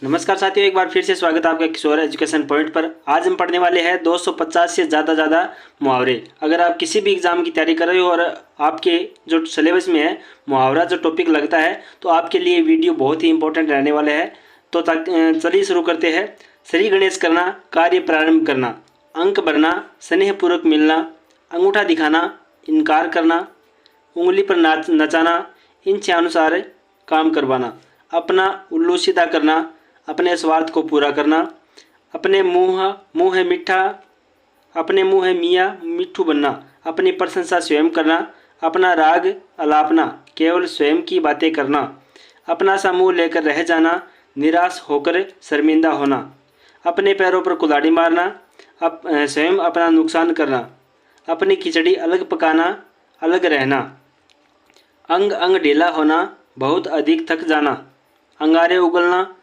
नमस्कार साथियों, एक बार फिर से स्वागत है आपका किशोर एजुकेशन पॉइंट पर। आज हम पढ़ने वाले हैं 250 से ज़्यादा मुहावरे। अगर आप किसी भी एग्ज़ाम की तैयारी कर रहे हो और आपके जो सिलेबस में है मुहावरा जो टॉपिक लगता है, तो आपके लिए वीडियो बहुत ही इंपॉर्टेंट रहने वाले हैं। तो चलिए शुरू करते हैं। श्री गणेश करना, कार्य प्रारंभ करना, अंक भरना, स्नेहपूर्वक मिलना, अंगूठा दिखाना, इनकार करना, उंगली पर नचाना, इच्छानुसार काम करवाना, अपना उल्लू सीधा करना, अपने स्वार्थ को पूरा करना, अपने मुँह है मीठा, अपने मुँह है मियाँ मिट्ठू बनना, अपनी प्रशंसा स्वयं करना, अपना राग अलापना, केवल स्वयं की बातें करना, अपना सा मुँह लेकर रह जाना, निराश होकर शर्मिंदा होना, अपने पैरों पर कुल्हाड़ी मारना, स्वयं अपना नुकसान करना, अपनी खिचड़ी अलग पकाना, अलग रहना, अंग अंग ढीला होना, बहुत अधिक थक जाना, अंगारे उगलना,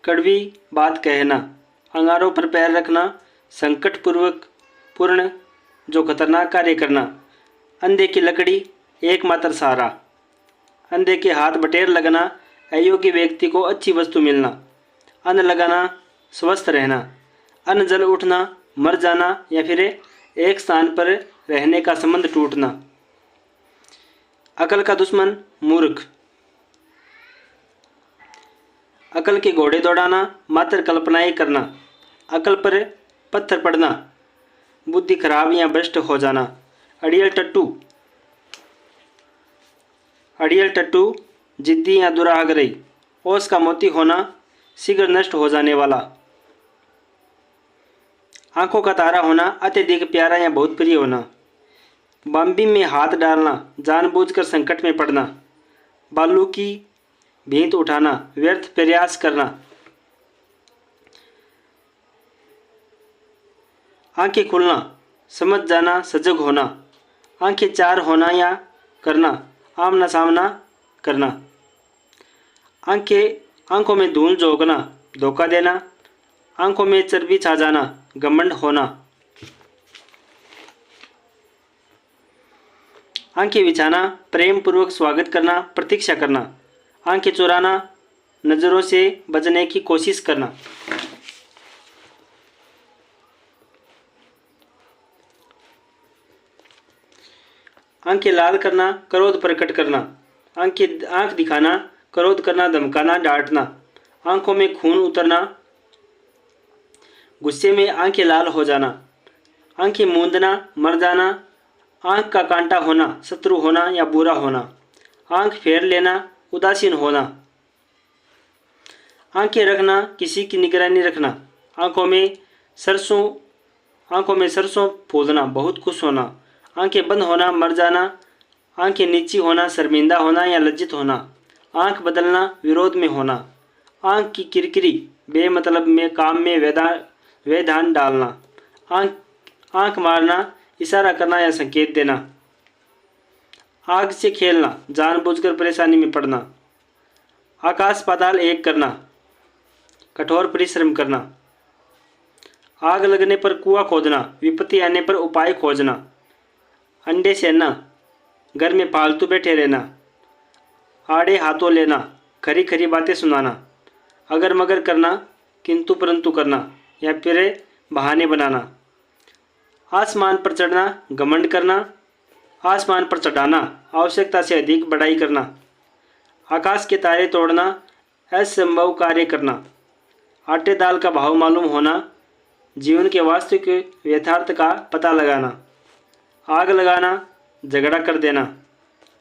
कड़वी बात कहना, अंगारों पर पैर रखना, पूर्ण जो खतरनाक कार्य करना, अंधे की लकड़ी एकमात्र सहारा, अंधे के हाथ बटेर लगना, अयोग्य व्यक्ति को अच्छी वस्तु मिलना, अन्न लगाना, स्वस्थ रहना, अन्न जल उठना, मर जाना या फिर एक स्थान पर रहने का संबंध टूटना, अकल का दुश्मन मूर्ख, अकल के घोड़े दौड़ाना, मात्र कल्पनाएं करना, अकल पर पत्थर पड़ना, बुद्धि खराब या भ्रष्ट हो जाना, अड़ियल टट्टू जिद्दी या दुराग्रही, ओस का मोती होना, शीघ्र नष्ट हो जाने वाला, आंखों का तारा होना, अत्यधिक प्यारा या बहुत प्रिय होना, बम्बी में हाथ डालना, जानबूझकर संकट में पड़ना, बालू की भींत उठाना, व्यर्थ प्रयास करना, आंखें खुलना, समझ जाना, सजग होना, आंखें चार होना या करना, आमना सामना करना, आंखों में धूल झोंकना, धोखा देना, आंखों में चर्बी छा जाना, घमंड होना, आंखें बिछाना, प्रेम पूर्वक स्वागत करना, प्रतीक्षा करना, आंखें चुराना, नज़रों से बचने की कोशिश करना, आंखें लाल करना, क्रोध प्रकट करना, आंख दिखाना, क्रोध करना, धमकाना, डांटना, आंखों में खून उतरना, गुस्से में आंखें लाल हो जाना, आंखें मूंदना, मर जाना, आंख का कांटा होना, शत्रु होना या बुरा होना, आंख फेर लेना, उदासीन होना, आंखें रखना, किसी की निगरानी रखना, आंखों में सरसों फूलना, बहुत खुश होना, आंखें बंद होना, मर जाना, आंखें नीची होना, शर्मिंदा होना या लज्जित होना, आंख बदलना, विरोध में होना, आंख की किरकिरी, बेमतलब में काम में व्यवधान डालना, आंख मारना, इशारा करना या संकेत देना, आग से खेलना, जानबूझकर परेशानी में पड़ना, आकाश पाताल एक करना, कठोर परिश्रम करना, आग लगने पर कुआं खोदना, विपत्ति आने पर उपाय खोजना, अंडे सेना, घर में पालतू बैठे रहना, आड़े हाथों लेना, खरी खरी बातें सुनाना, अगर मगर करना, किंतु परंतु करना या फिर बहाने बनाना, आसमान पर चढ़ना, घमंड करना, आसमान पर चढ़ाना, आवश्यकता से अधिक बड़ाई करना, आकाश के तारे तोड़ना, असंभव कार्य करना, आटे दाल का भाव मालूम होना, जीवन के वास्तविक यथार्थ का पता लगाना, आग लगाना, झगड़ा कर देना,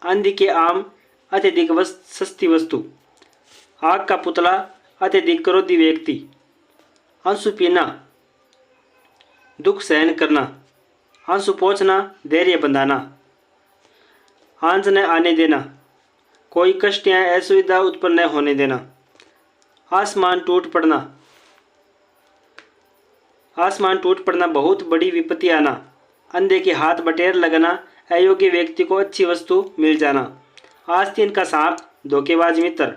आंधी के आम, अत्यधिक सस्ती वस्तु, आग का पुतला, अत्यधिक क्रोधी व्यक्ति, आंसू पीना, दुख सहन करना, आंसू पोंछना, धैर्य बंधाना, आंच न आने देना, कोई कष्ट या असुविधा उत्पन्न न होने देना, आसमान टूट पड़ना, बहुत बड़ी विपत्ति आना, अंधे के हाथ बटेर लगना, अयोग्य व्यक्ति को अच्छी वस्तु मिल जाना, आस्तीन का सांप, धोखेबाज मित्र,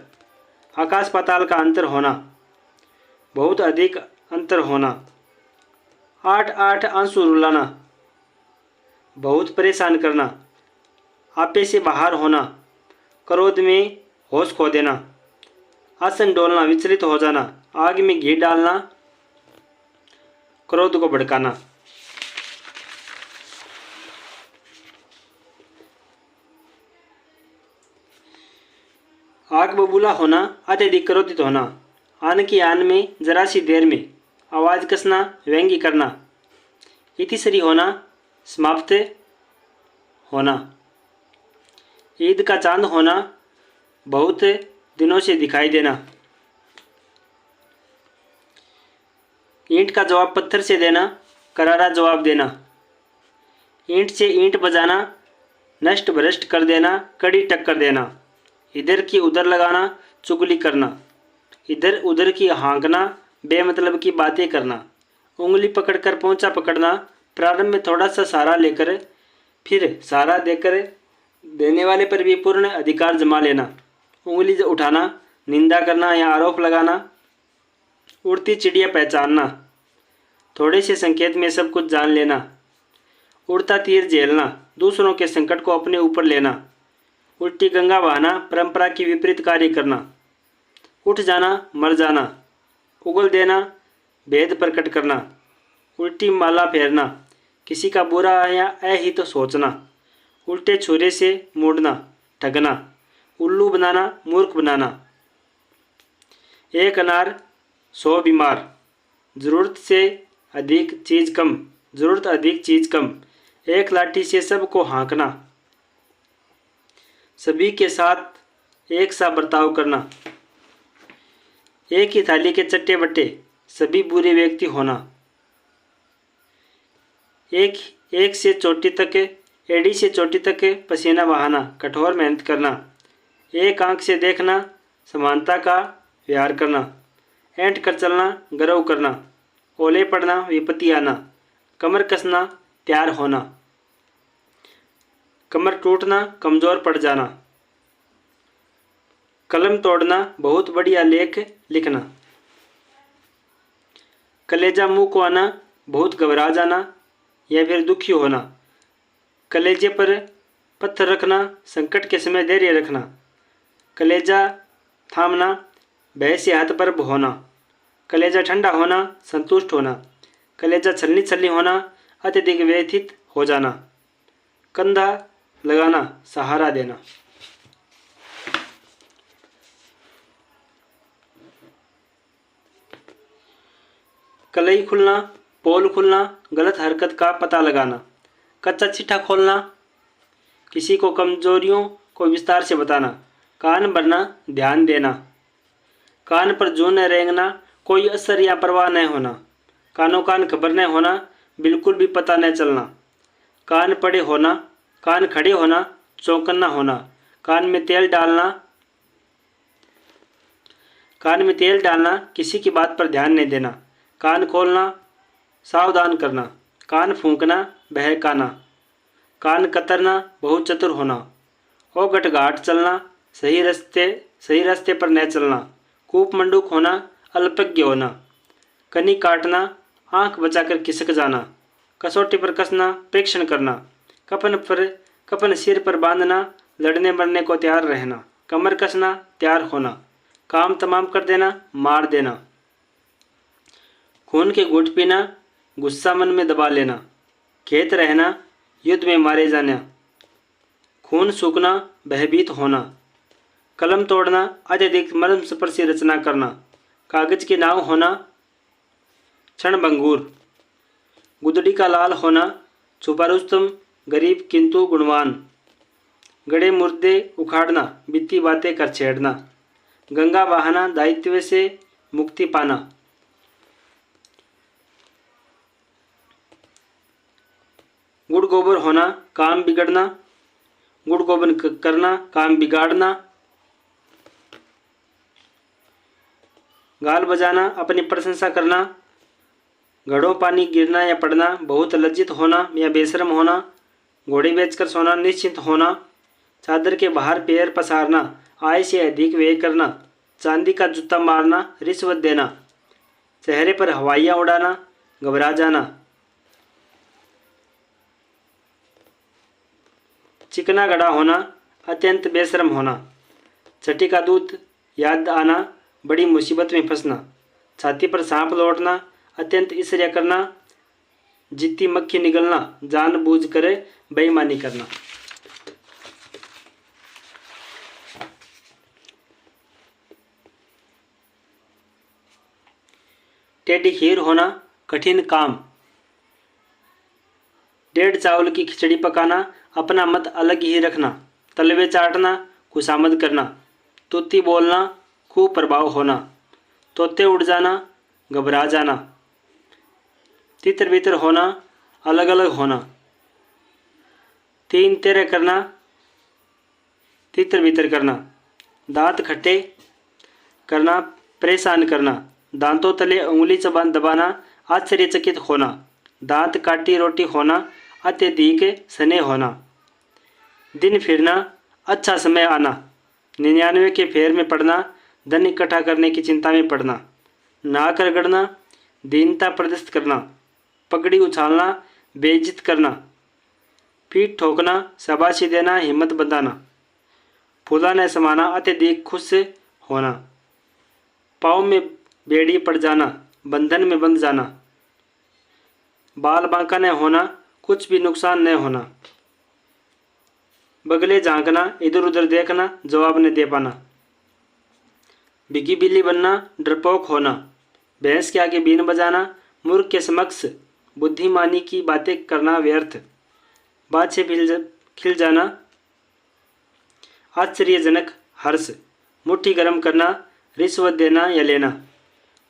आकाश पाताल का अंतर होना, बहुत अधिक अंतर होना, 8 आंसू रुलाना, बहुत परेशान करना, आपे से बाहर होना, क्रोध में होश खो देना, आसन डोलना, विचलित हो जाना, आग में घी डालना, क्रोध को भड़काना। आग बबूला होना, अत्यधिक क्रोधित होना, आन की आन में जरा सी देर में, आवाज कसना, व्यंग्य करना, इतिश्री होना, समाप्त होना। ईद का चांद होना, बहुत दिनों से दिखाई देना। ईंट का जवाब पत्थर से देना, करारा जवाब देना। ईंट से ईंट बजाना, नष्ट भ्रष्ट कर देना, कड़ी टक्कर देना। इधर की उधर लगाना, चुगली करना। इधर उधर की हाँकना, बेमतलब की बातें करना। उंगली पकड़कर पोंछा पकड़ना, प्रारंभ में थोड़ा सा सहारा लेकर फिर सहारा देकर देने वाले पर भी पूर्ण अधिकार जमा लेना। उंगली उठाना, निंदा करना या आरोप लगाना। उड़ती चिड़िया पहचानना, थोड़े से संकेत में सब कुछ जान लेना। उड़ता तीर झेलना, दूसरों के संकट को अपने ऊपर लेना। उल्टी गंगा बहाना, परंपरा की विपरीत कार्य करना। उठ जाना, मर जाना। उगल देना, भेद प्रकट करना। उल्टी माला फेरना, किसी का बुरा या अहित तो सोचना। उल्टे छुरे से मोड़ना, ठगना। उल्लू बनाना, मूर्ख बनाना। एक अनार 100 बीमार, जरूरत से अधिक चीज कम, जरूरत अधिक चीज कम। एक लाठी से सबको हाँकना, सभी के साथ एक सा बर्ताव करना। एक ही थाली के चट्टे बट्टे, सभी बुरे व्यक्ति होना। एक से चोटी तक, एड़ी से चोटी तक पसीना बहाना, कठोर मेहनत करना। एक आंख से देखना, समानता का व्यवहार करना। ऐंठ कर चलना, गर्व करना। ओले पड़ना, विपत्ति आना। कमर कसना, तैयार होना। कमर टूटना, कमजोर पड़ जाना। कलम तोड़ना, बहुत बढ़िया लेख लिखना। कलेजा मुंह को आना, बहुत घबरा जाना या फिर दुखी होना। कलेजे पर पत्थर रखना, संकट के समय धैर्य रखना। कलेजा थामना, भय से हाथ पर होना। कलेजा ठंडा होना, संतुष्ट होना। कलेजा छलनी छलनी होना, अत्यधिक व्यथित हो जाना। कंधा लगाना, सहारा देना। कलई खुलना, पोल खुलना, गलत हरकत का पता लगाना। कच्चा चिट्ठा खोलना, किसी को कमजोरियों को विस्तार से बताना। कान भरना, ध्यान देना। कान पर जूं न रेंगना, कोई असर या परवाह न होना। कानों कान खबर न होना, बिल्कुल भी पता न चलना। कान पड़े होना, कान खड़े होना, चौकन्ना होना। कान में तेल डालना, किसी की बात पर ध्यान नहीं देना। कान खोलना, सावधान करना। कान फूंकना, बहकाना। कान कतरना, बहुत चतुर होना। ओगट घाट चलना, सही रास्ते पर न चलना। कूप मंडूक होना, अल्पज्ञ होना। कनी काटना, आंख बचाकर खिसक जाना। कसौटी पर कसना, प्रेक्षण करना। कपन सिर पर बांधना, लड़ने मरने को तैयार रहना। कमर कसना, तैयार होना। काम तमाम कर देना, मार देना। खून के घूंट पीना, गुस्सा मन में दबा लेना। खेत रहना, युद्ध में मारे जाना। खून सूखना, भयभीत होना। कलम तोड़ना, अत्यधिक मर्म स्पर्शी रचना करना। कागज की नाव होना, क्षणभंगुर। गुदड़ी का लाल होना, छुपा रुस्तम, गरीब किंतु गुणवान। गड़े मुर्दे उखाड़ना, बीती बातें कर छेड़ना। गंगा बहाना, दायित्व से मुक्ति पाना। गुड़ गोबर होना, काम बिगड़ना। गुड़ गोबर करना, काम बिगाड़ना। गाल बजाना, अपनी प्रशंसा करना। घड़ों पानी गिरना या पड़ना, बहुत लज्जित होना या बेशरम होना। घोड़े बेचकर सोना, निश्चिंत होना। चादर के बाहर पैर पसारना, आय से अधिक व्यय करना। चांदी का जूता मारना, रिश्वत देना। चेहरे पर हवाइयाँ उड़ाना, घबरा जाना। चिकना गड़ा होना, अत्यंत बेशरम होना। छठी का दूध याद आना, बड़ी मुसीबत में फंसना, छाती पर सांप लौटना, अत्यंत ईर्ष्या करना, जितनी मक्खी निगलना, जानबूझ कर बेईमानी करना। टेढ़ी खीर होना, कठिन काम। डेढ़ चावल की खिचड़ी पकाना, अपना मत अलग ही रखना, तलवे चाटना, खुशामद करना, तूती बोलना, खूब प्रभाव होना, तोते उड़ जाना, घबरा जाना, तितर बितर होना, अलग अलग होना, तीन तेरे करना, तितर बितर करना, दांत खट्टे करना, परेशान करना, दांतों तले उंगली चबान दबाना, आश्चर्यचकित होना, दांत काटी रोटी होना, अत्यधिक सने होना, दिन फिरना, अच्छा समय आना, 99 के फेर में पड़ना, धन इकट्ठा करने की चिंता में पड़ना, नाक रगड़ना, दीनता प्रदर्शित करना, पगड़ी उछालना, बेइज्जत करना, पीठ ठोकना, शाबाशी देना, हिम्मत बंधाना, फूलाने समाना, अत्यधिक खुश होना, पाँव में बेड़ी पड़ जाना, बंधन में बंध जाना, बाल बांका न होना, कुछ भी नुकसान न होना, बगले झांकना, इधर उधर देखना, जवाब न दे पाना, बिगी बिल्ली बनना, डरपोक होना, भैंस के आगे बीन बजाना, मूर्ख के समक्ष बुद्धिमानी की बातें करना व्यर्थ, बात से खिल जाना, आश्चर्यजनक हर्ष, मुट्ठी गर्म करना, रिश्वत देना या लेना,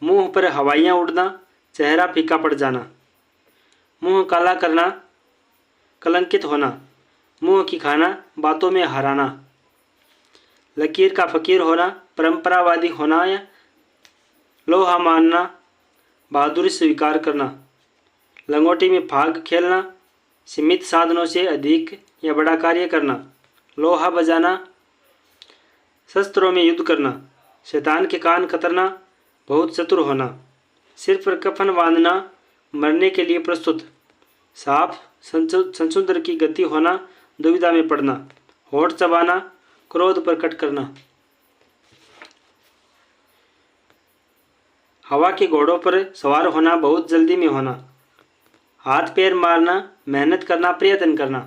मुंह पर हवाइयाँ उड़ना, चेहरा फीका पड़ जाना, मुंह काला करना, कलंकित होना, मुंह की खाना, बातों में हराना, लकीर का फकीर होना, परंपरावादी होना या लोहा मानना, बहादुरी स्वीकार करना, लंगोटी में भाग खेलना, सीमित साधनों से अधिक या बड़ा कार्य करना, लोहा बजाना, शस्त्रों में युद्ध करना, शैतान के कान कतरना, बहुत चतुर होना, सिर पर कफन बांधना, मरने के लिए प्रस्तुत, साफ संसुंदर की गति होना, दुविधा में पड़ना, होठ चबाना, क्रोध प्रकट करना, हवा के घोड़ों पर सवार होना, बहुत जल्दी में होना, हाथ पैर मारना, मेहनत करना, प्रयत्न करना,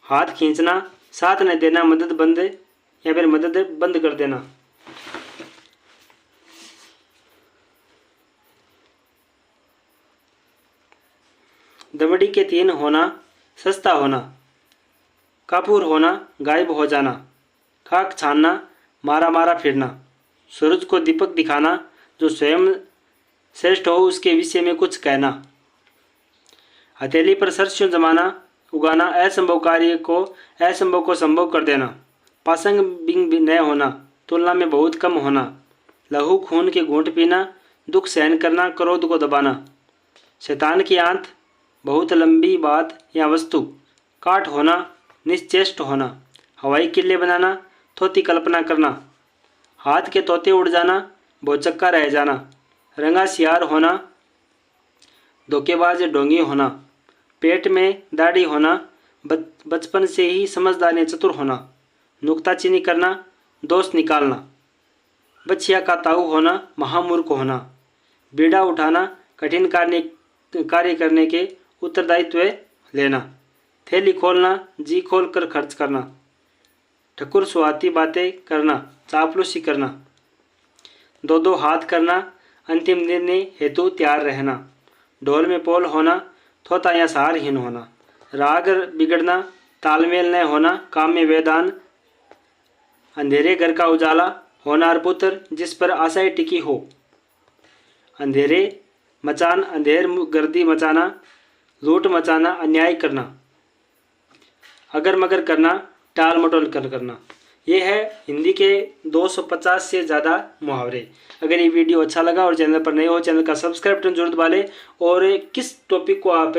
हाथ खींचना, साथ न देना, मदद बंद या फिर मदद बंद कर देना, दमड़ी के तीन होना, सस्ता होना, कापूर होना, गायब हो जाना, खाक छानना, मारा मारा फिरना, सूरज को दीपक दिखाना, जो स्वयं श्रेष्ठ हो उसके विषय में कुछ कहना, हथेली पर सरसों जमाना, उगाना, असंभव कार्य को असंभव को संभव कर देना, पासंग बिंग न होना, तुलना में बहुत कम होना, लहू खून के घूंट पीना, दुख सहन करना, क्रोध को दबाना, शैतान की आंत, बहुत लंबी बात या वस्तु, काट होना, निश्चेष्ट होना, हवाई किले बनाना, थोती कल्पना करना, हाथ के तोते उड़ जाना, भौचक्का रह जाना, रंगा सियार होना, धोखेबाज ढोंगी होना, पेट में दाढ़ी होना, बचपन से ही समझदार चतुर होना, नुक्ताचीनी करना, दोष निकालना, बछिया का ताऊ होना, महामूर्ख होना, बीड़ा उठाना, कठिन कार्य करने के उत्तरदायित्व लेना, थैली खोलना, जी खोल कर खर्च करना, ठकुर सुहाती बातें करना, चापलूसी करना, दो दो हाथ करना, अंतिम निर्णय हेतु तैयार रहना, ढोल में पोल होना, थोता या सहारहीन होना, राग बिगड़ना, तालमेल न होना, काम में वेदान, अंधेरे घर का उजाला, होनार पुत्र जिस पर आशाएं टिकी हो, अंधेरे मचान, अंधेर गर्दी मचाना, लूट मचाना, अन्याय करना, अगर मगर करना, टाल मटोल करना। ये है हिंदी के 250 से ज़्यादा मुहावरे। अगर ये वीडियो अच्छा लगा और चैनल पर नए हो, चैनल का सब्सक्राइब बटन जरूर दबा लें। और किस टॉपिक को आप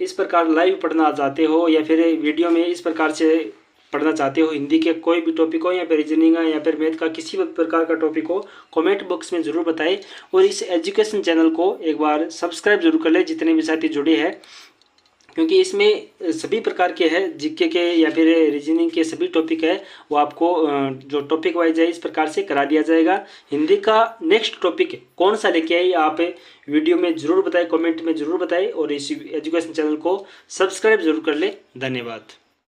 इस प्रकार लाइव पढ़ना चाहते हो या फिर वीडियो में इस प्रकार से पढ़ना चाहते हो, हिंदी के कोई भी टॉपिक हो या फिर रीजनिंग या फिर मैथ का किसी भी प्रकार का टॉपिक हो, कमेंट बॉक्स में ज़रूर बताएं। और इस एजुकेशन चैनल को एक बार सब्सक्राइब जरूर कर लें जितने भी साथी जुड़े हैं, क्योंकि इसमें सभी प्रकार के हैं, जीके के या फिर रीजनिंग के सभी टॉपिक है, वो आपको जो टॉपिक वाइज है इस प्रकार से करा दिया जाएगा। हिंदी का नेक्स्ट टॉपिक कौन सा लेके आए आप वीडियो में ज़रूर बताएं, कमेंट में ज़रूर बताएं और इस एजुकेशन चैनल को सब्सक्राइब जरूर कर लें। धन्यवाद।